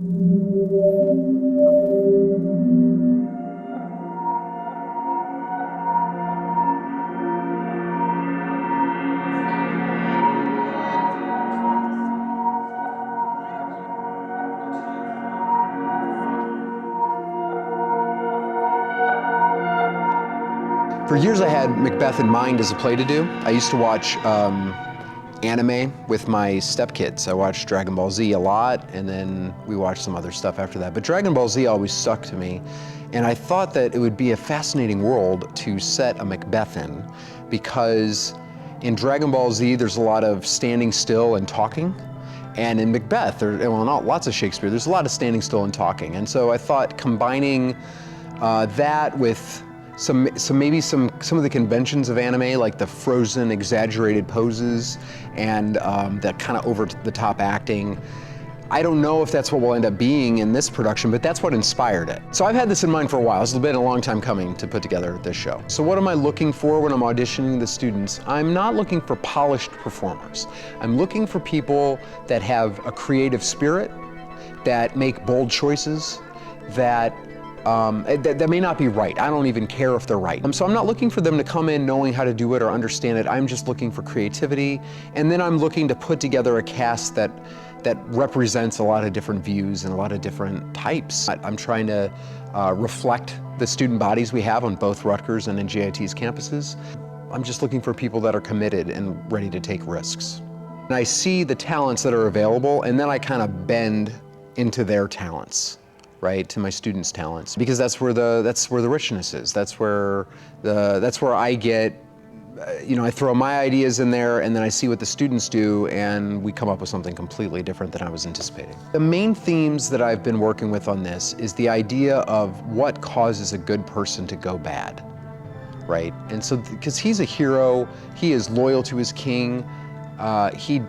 For years I had Macbeth in mind as a play to do. I used to watch anime with my stepkids. I watched Dragon Ball Z a lot, and then we watched some other stuff after that. But Dragon Ball Z always stuck to me, and I thought that it would be a fascinating world to set a Macbeth in, because in Dragon Ball Z there's a lot of standing still and talking, and in Macbeth, well, not lots of Shakespeare, there's a lot of standing still and talking. And so I thought combining that with maybe some of the conventions of anime, like the frozen, exaggerated poses and that kind of over-the-top acting. I don't know if that's what will end up being in this production, but that's what inspired it. So I've had this in mind for a while. It's been a long time coming to put together this show. So what am I looking for when I'm auditioning the students? I'm not looking for polished performers. I'm looking for people that have a creative spirit, that make bold choices, that may not be right. I don't even care if they're right. So I'm not looking for them to come in knowing how to do it or understand it. I'm just looking for creativity. And then I'm looking to put together a cast that represents a lot of different views and a lot of different types. I'm trying to reflect the student bodies we have on both Rutgers and NJIT's campuses. I'm just looking for people that are committed and ready to take risks. And I see the talents that are available, and then I kind of bend into their talents. Right, to my students' talents, because that's where the richness is. That's where I get, I throw my ideas in there, and then I see what the students do, and we come up with something completely different than I was anticipating. The main themes that I've been working with on this is the idea of what causes a good person to go bad, right? And so, because he's a hero, he is loyal to his king. He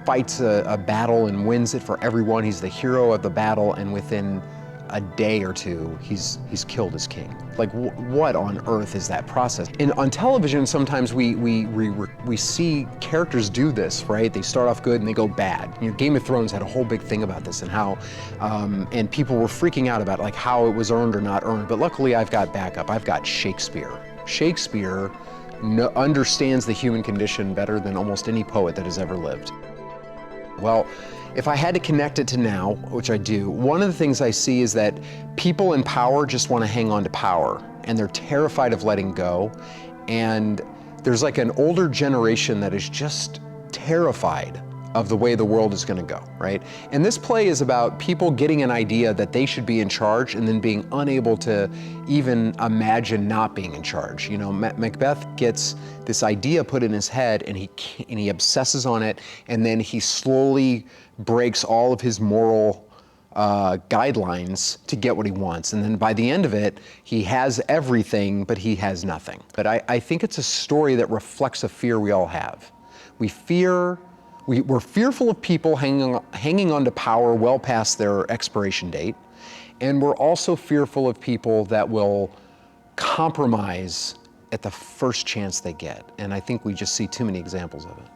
fights a battle and wins it for everyone. He's the hero of the battle, and within a day or two, he's killed his king. Like, what on earth is that process? And on television, sometimes we see characters do this, right? They start off good and they go bad. Game of Thrones had a whole big thing about this, and how, and people were freaking out about like how it was earned or not earned. But luckily, I've got backup. I've got Shakespeare. Shakespeare understands the human condition better than almost any poet that has ever lived. Well, if I had to connect it to now, which I do, one of the things I see is that people in power just want to hang on to power, and they're terrified of letting go. And there's like an older generation that is just terrified of the way the world is going to go, right? And this play is about people getting an idea that they should be in charge and then being unable to even imagine not being in charge. Macbeth gets this idea put in his head, and he obsesses on it, and then he slowly breaks all of his moral guidelines to get what he wants. And then by the end of it, he has everything, but he has nothing. But I think it's a story that reflects a fear we all have. We're fearful of people hanging on to power well past their expiration date, and we're also fearful of people that will compromise at the first chance they get. And I think we just see too many examples of it.